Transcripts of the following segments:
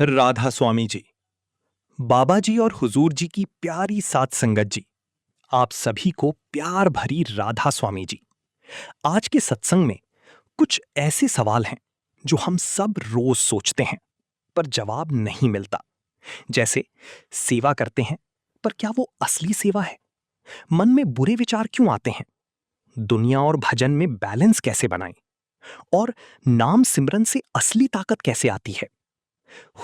राधा स्वामी जी, बाबा जी और हुजूर जी की प्यारी साध संगत जी, आप सभी को प्यार भरी राधा स्वामी जी। आज के सत्संग में कुछ ऐसे सवाल हैं जो हम सब रोज सोचते हैं पर जवाब नहीं मिलता। जैसे सेवा करते हैं पर क्या वो असली सेवा है? मन में बुरे विचार क्यों आते हैं? दुनिया और भजन में बैलेंस कैसे बनाएं? और नाम सिमरन से असली ताकत कैसे आती है?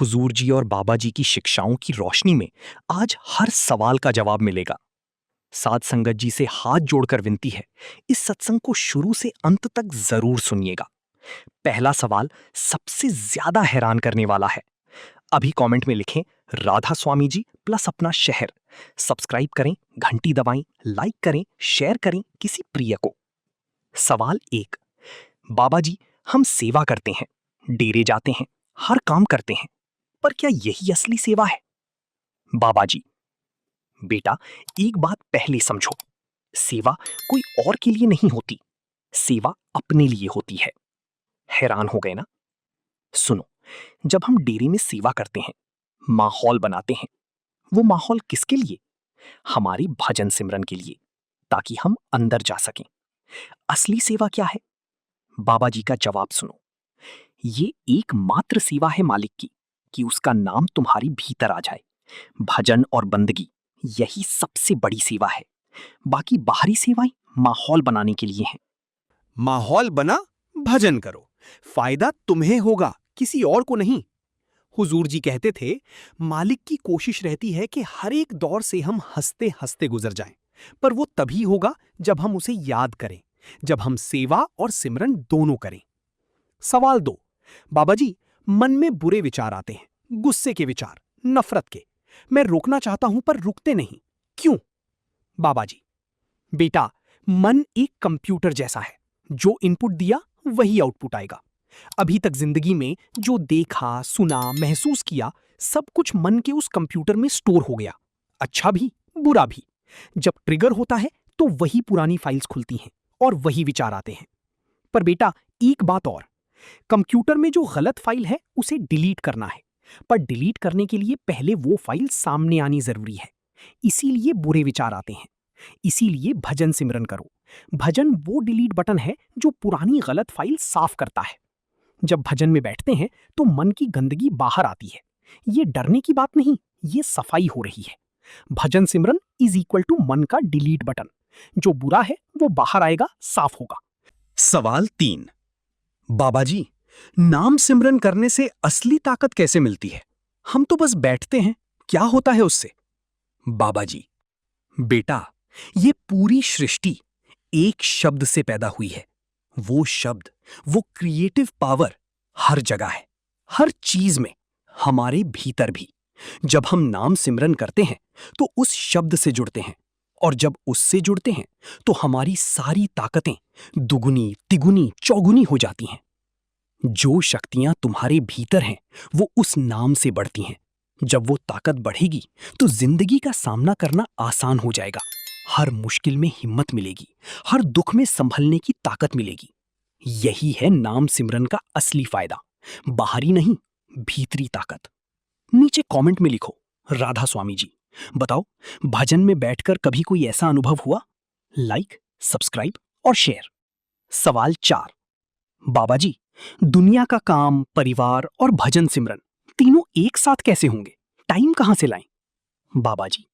हुजूर जी और बाबा जी की शिक्षाओं की रोशनी में आज हर सवाल का जवाब मिलेगा। साध संगत जी से हाथ जोड़कर विनती है, इस सत्संग को शुरू से अंत तक जरूर सुनिएगा। पहला सवाल सबसे ज्यादा हैरान करने वाला है। अभी कमेंट में लिखें राधा स्वामी जी प्लस अपना शहर। सब्सक्राइब करें, घंटी दबाएं, लाइक करें, शेयर करें किसी प्रिय को। सवाल एक, बाबा जी, हम सेवा करते हैं, डेरे जाते हैं, हर काम करते हैं, पर क्या यही असली सेवा है? बाबा जी, बेटा, एक बात पहले समझो, सेवा कोई और के लिए नहीं होती, सेवा अपने लिए होती है। हैरान हो गए ना? सुनो, जब हम डेरे में सेवा करते हैं, माहौल बनाते हैं, वो माहौल किसके लिए? हमारी भजन सिमरन के लिए, ताकि हम अंदर जा सकें। असली सेवा क्या है? बाबा जी का जवाब सुनो, ये एकमात्र सेवा है मालिक की कि उसका नाम तुम्हारी भीतर आ जाए। भजन और बंदगी यही सबसे बड़ी सेवा है। बाकी बाहरी सेवाएं माहौल बनाने के लिए हैं। माहौल बना, भजन करो, फायदा तुम्हें होगा, किसी और को नहीं। हुजूर जी कहते थे, मालिक की कोशिश रहती है कि हर एक दौर से हम हंसते हंसते गुजर जाएं, पर वो तभी होगा जब हम उसे याद करें, जब हम सेवा और सिमरन दोनों करें। सवाल 2, बाबा जी, मन में बुरे विचार आते हैं, गुस्से के विचार, नफरत के। मैं रोकना चाहता हूं पर रुकते नहीं, क्यों? बाबा जी, बेटा, मन एक कंप्यूटर जैसा है, जो इनपुट दिया वही आउटपुट आएगा। अभी तक जिंदगी में जो देखा, सुना, महसूस किया, सब कुछ मन के उस कंप्यूटर में स्टोर हो गया, अच्छा भी, बुरा भी। जब ट्रिगर होता है तो वही पुरानी फाइल्स खुलती हैं और वही विचार आते हैं। पर बेटा, एक बात और, कंप्यूटर में जो गलत फाइल है उसे डिलीट करना है, पर डिलीट करने के लिए पहले वो फाइल सामने आनी जरूरी है। इसीलिए बुरे विचार आते हैं। इसीलिए भजन सिमरन करो। भजन वो डिलीट बटन है जो पुरानी गलत फाइल साफ करता है। जब भजन में बैठते हैं तो मन की गंदगी बाहर आती है। ये डरने की बात नहीं, ये सफाई हो रही है। भजन सिमरन इज इक्वल टू मन का डिलीट बटन। जो बुरा है वो बाहर आएगा, साफ होगा। सवाल 3, बाबा जी, नाम सिमरन करने से असली ताकत कैसे मिलती है? हम तो बस बैठते हैं, क्या होता है उससे? बाबा जी, बेटा, ये पूरी सृष्टि एक शब्द से पैदा हुई है। वो शब्द, वो क्रिएटिव पावर हर जगह है, हर चीज में, हमारे भीतर भी। जब हम नाम सिमरन करते हैं तो उस शब्द से जुड़ते हैं, और जब उससे जुड़ते हैं तो हमारी सारी ताकतें दुगुनी, तिगुनी, चौगुनी हो जाती हैं। जो शक्तियां तुम्हारे भीतर हैं वो उस नाम से बढ़ती हैं। जब वो ताकत बढ़ेगी तो जिंदगी का सामना करना आसान हो जाएगा। हर मुश्किल में हिम्मत मिलेगी, हर दुख में संभलने की ताकत मिलेगी। यही है नाम सिमरन का असली फायदा, बाहरी नहीं, भीतरी ताकत। नीचे कमेंट में लिखो, राधा स्वामी जी, बताओ, भजन में बैठकर कभी कोई ऐसा अनुभव हुआ? लाइक, सब्सक्राइब और शेयर। सवाल 4, बाबा जी, दुनिया का काम, परिवार और भजन सिमरन तीनों एक साथ कैसे होंगे? टाइम कहां से लाएं? बाबा जी,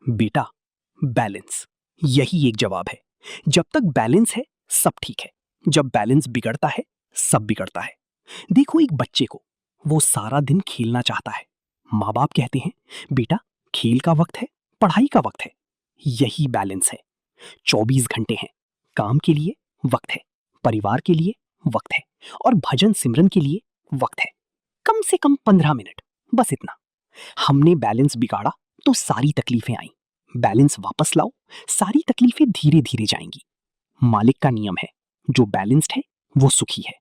बेटा, बैलेंस, यही एक जवाब है। जब तक बैलेंस है सब ठीक है, जब बैलेंस बिगड़ता है सब बिगड़ता है। देखो एक बच्चे को, वो सारा दिन खेलना चाहता है। माँ बाप कहते हैं, बेटा, खेल का वक्त है, पढ़ाई का वक्त है। यही बैलेंस है। 24 घंटे हैं, काम के लिए वक्त है, परिवार के लिए वक्त है, और भजन सिमरन के लिए वक्त है। कम से कम 15 मिनट, बस इतना। हमने बैलेंस बिगाड़ा तो सारी तकलीफें आई। बैलेंस वापस लाओ, सारी तकलीफें धीरे धीरे जाएंगी। मालिक का नियम है, जो बैलेंस्ड है वो सुखी है।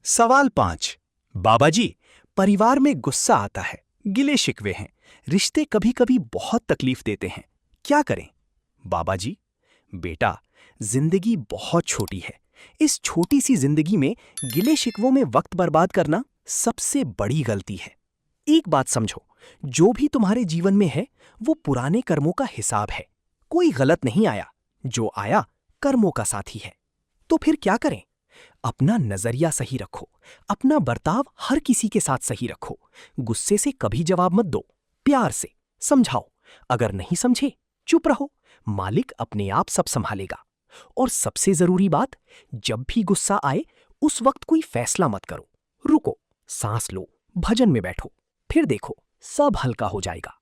सवाल 5, बाबा जी, परिवार में गुस्सा आता है, गिले शिकवे हैं, रिश्ते कभी कभी बहुत तकलीफ देते हैं, क्या करें? बाबा जी, बेटा, जिंदगी बहुत छोटी है। इस छोटी सी जिंदगी में गिले शिकवों में वक्त बर्बाद करना सबसे बड़ी गलती है। एक बात समझो, जो भी तुम्हारे जीवन में है वो पुराने कर्मों का हिसाब है। कोई गलत नहीं आया, जो आया कर्मों का साथी है। तो फिर क्या करें? अपना नजरिया सही रखो, अपना बर्ताव हर किसी के साथ सही रखो। गुस्से से कभी जवाब मत दो, प्यार से समझाओ। अगर नहीं समझे, चुप रहो, मालिक अपने आप सब संभालेगा। और सबसे जरूरी बात, जब भी गुस्सा आए उस वक्त कोई फैसला मत करो। रुको, सांस लो, भजन में बैठो, फिर देखो सब हल्का हो जाएगा।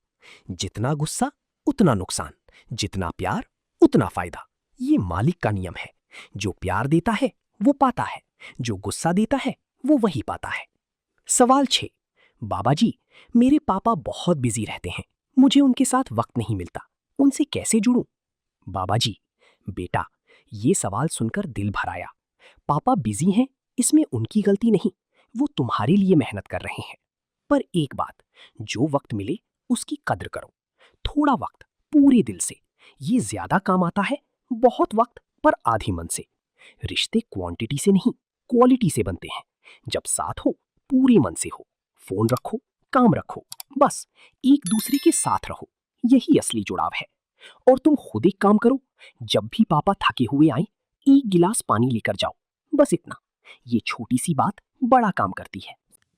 जितना गुस्सा उतना नुकसान, जितना प्यार उतना फायदा। ये मालिक का नियम है। जो प्यार देता है वो पाता है, जो गुस्सा देता है वो वही पाता है। सवाल 6। बाबा जी, मेरे पापा बहुत बिजी रहते हैं, मुझे उनके साथ वक्त नहीं मिलता, उनसे कैसे जुड़ूं? बाबा जी, बेटा, ये सवाल सुनकर दिल भर आया। पापा बिजी हैं, इसमें उनकी गलती नहीं, वो तुम्हारे लिए मेहनत कर रहे हैं। पर एक बात, जो वक्त मिले उसकी कद्र करो। थोड़ा वक्त पूरे दिल से, ये ज्यादा काम आता है। बहुत वक्त पर आधी मन से। रिश्ते क्वांटिटी से नहीं, क्वालिटी से बनते हैं। जब साथ हो, पूरे मन से हो। फोन रखो, काम रखो, बस एक दूसरे के साथ रहो, यही असली जुड़ाव है। और तुम खुद एक काम करो, जब भी पापा थके हुए आए, एक गिलास पानी लेकर जाओ, बस इतना। ये छोटी सी बात बड़ा काम करती है।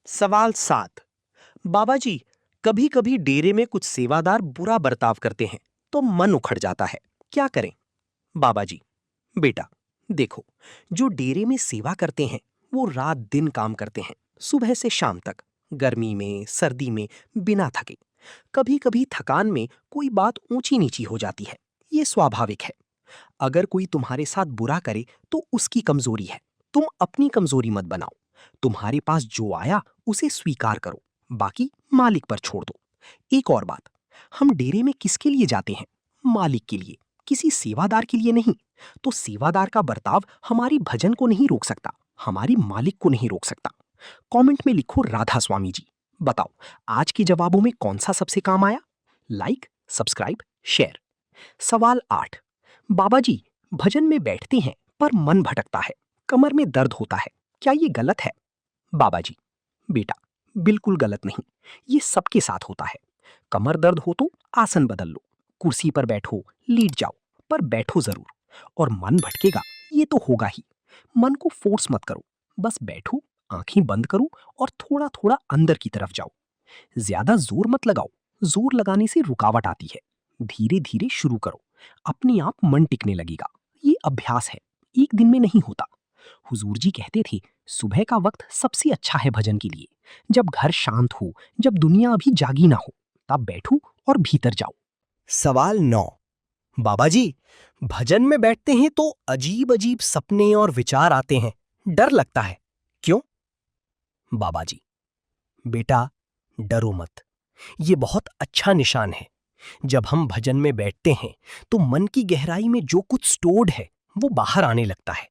सवाल 7। बाबा जी, कभी कभी डेरे में कुछ सेवादार बुरा बर्ताव करते हैं तो मन उखड़ जाता है, क्या करें? बाबा जी, बेटा, देखो, जो डेरे में सेवा करते हैं वो रात दिन काम करते हैं, सुबह से शाम तक, गर्मी में सर्दी में, बिना थके। कभी कभी थकान में कोई बात ऊंची नीची हो जाती है, ये स्वाभाविक है। अगर कोई तुम्हारे साथ बुरा करे तो उसकी कमजोरी है, तुम अपनी कमजोरी मत बनाओ। तुम्हारे पास जो आया उसे स्वीकार करो, बाकी मालिक पर छोड़ दो। एक और बात, हम डेरे में किसके लिए जाते हैं? मालिक के लिए, किसी सेवादार के लिए नहीं। तो सेवादार का बर्ताव हमारी भजन को नहीं रोक सकता, हमारी मालिक को नहीं रोक सकता। कमेंट में लिखो राधा स्वामी जी, बताओ आज के जवाबों में कौन सा सबसे काम आया? Like, subscribe, share. सवाल 8। बाबा जी, भजन में बैठते हैं पर मन भटकता है, कमर में दर्द होता है, क्या ये गलत है? बाबा जी, बेटा, बिल्कुल गलत नहीं, ये सबके साथ होता है। कमर दर्द हो तो आसन बदल लो, कुर्सी पर बैठो, लेट जाओ, पर बैठो जरूर। और मन भटकेगा, ये तो होगा ही। मन को फोर्स मत करो, बस बैठो, आंखें बंद करो और थोड़ा थोड़ा अंदर की तरफ जाओ। ज्यादा जोर मत लगाओ, जोर लगाने से रुकावट आती है। धीरे धीरे शुरू करो, अपने आप मन टिकने लगेगा। ये अभ्यास है, एक दिन में नहीं होता। हुजूर जी कहते थे, सुबह का वक्त सबसे अच्छा है भजन के लिए। जब घर शांत हो, जब दुनिया अभी जागी ना हो, तब बैठो और भीतर जाओ। सवाल 9। बाबा जी, भजन में बैठते हैं तो अजीब अजीब सपने और विचार आते हैं, डर लगता है, क्यों? बाबा जी, बेटा, डरो मत, ये बहुत अच्छा निशान है। जब हम भजन में बैठते हैं तो मन की गहराई में जो कुछ स्टोर्ड है वो बाहर आने लगता है।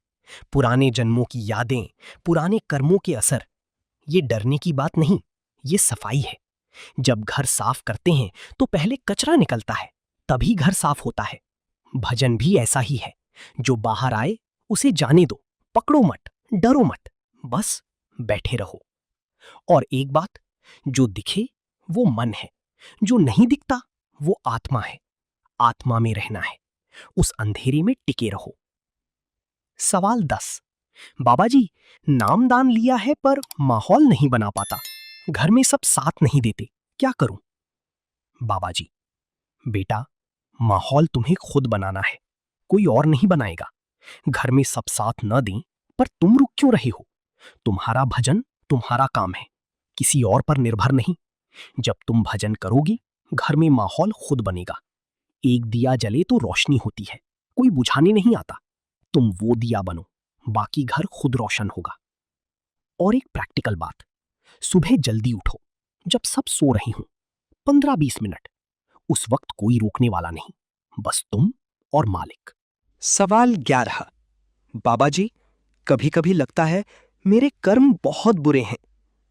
पुराने जन्मों की यादें, पुराने कर्मों के असर। ये डरने की बात नहीं, ये सफाई है। जब घर साफ करते हैं तो पहले कचरा निकलता है, तभी घर साफ होता है। भजन भी ऐसा ही है, जो बाहर आए उसे जाने दो, पकड़ो मत, डरो मत, बस बैठे रहो। और एक बात, जो दिखे वो मन है, जो नहीं दिखता वो आत्मा है। आत्मा में रहना है, उस अंधेरे में टिके रहो। सवाल 10। बाबा जी, नामदान लिया है पर माहौल नहीं बना पाता, घर में सब साथ नहीं देते, क्या करूं? बाबा जी, बेटा, माहौल तुम्हें खुद बनाना है, कोई और नहीं बनाएगा। घर में सब साथ न दें पर तुम रुक क्यों रहे हो? तुम्हारा भजन तुम्हारा काम है, किसी और पर निर्भर नहीं। जब तुम भजन करोगे, घर में माहौल खुद बनेगा। एक दिया जले तो रोशनी होती है, कोई बुझाने नहीं आता। तुम वो दिया बनो, बाकी घर खुद रोशन होगा। और एक प्रैक्टिकल बात, सुबह जल्दी उठो, जब सब सो रही हों, 15-20 मिनट। उस वक्त कोई रोकने वाला नहीं, बस तुम और मालिक। सवाल 11। बाबा जी, कभी कभी लगता है मेरे कर्म बहुत बुरे हैं,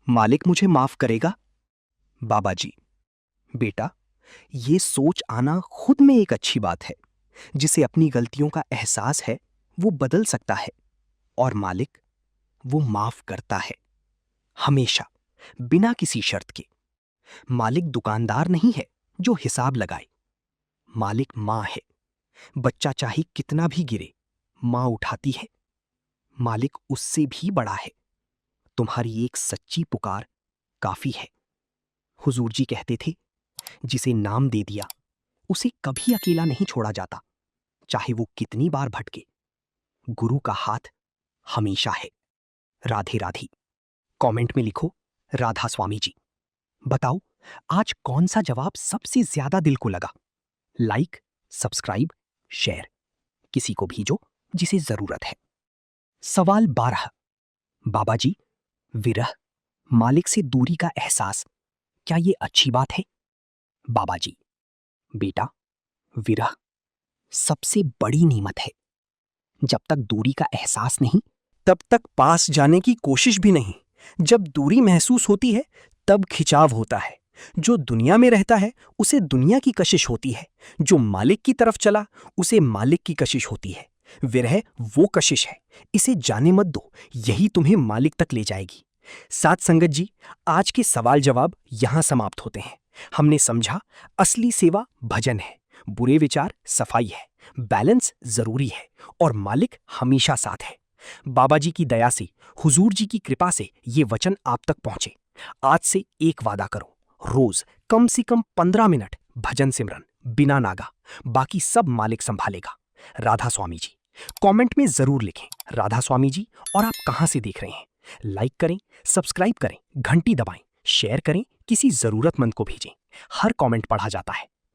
मालिक मुझे माफ करेगा? बाबा जी, बेटा, ये सोच आना खुद में एक अच्छी बात है। जिसे अपनी गलतियों का एहसास है वो बदल सकता है, और मालिक वो माफ करता है, हमेशा, बिना किसी शर्त के। मालिक दुकानदार नहीं है जो हिसाब लगाए। मालिक माँ है। बच्चा चाहे कितना भी गिरे, माँ उठाती है। मालिक उससे भी बड़ा है। तुम्हारी एक सच्ची पुकार काफी है। हुजूर जी कहते थे, जिसे नाम दे दिया उसे कभी अकेला नहीं छोड़ा जाता, चाहे वो कितनी बार भटके। गुरु का हाथ हमेशा है। राधे राधे। कमेंट में लिखो राधा स्वामी जी। बताओ आज कौन सा जवाब सबसे ज्यादा दिल को लगा। लाइक, सब्सक्राइब, शेयर किसी को भेजो जिसे जरूरत है। सवाल 12। बाबा जी, विरह, मालिक से दूरी का एहसास, क्या ये अच्छी बात है? बाबा जी, बेटा, विरह सबसे बड़ी नेमत है। जब तक दूरी का एहसास नहीं, तब तक पास जाने की कोशिश भी नहीं। जब दूरी महसूस होती है, तब खिंचाव होता है। जो दुनिया में रहता है उसे दुनिया की कशिश होती है। जो मालिक की तरफ चला उसे मालिक की कशिश होती है। विरह वो कशिश है, इसे जाने मत दो, यही तुम्हें मालिक तक ले जाएगी। साथ संगत जी, आज के सवाल जवाब यहां समाप्त होते हैं। हमने समझा असली सेवा भजन है, बुरे विचार सफाई है, बैलेंस जरूरी है और मालिक हमेशा साथ है। बाबा जी की दया से, हुजूर जी की कृपा से ये वचन आप तक पहुंचे। आज से एक वादा करो, रोज कम से कम 15 मिनट भजन सिमरन बिना नागा, बाकी सब मालिक संभालेगा। राधा स्वामी जी। कमेंट में जरूर लिखें राधा स्वामी जी और आप कहां से देख रहे हैं। लाइक करें, सब्सक्राइब करें, घंटी दबाएं, शेयर करें, किसी जरूरतमंद को भेजें। हर कमेंट पढ़ा जाता है।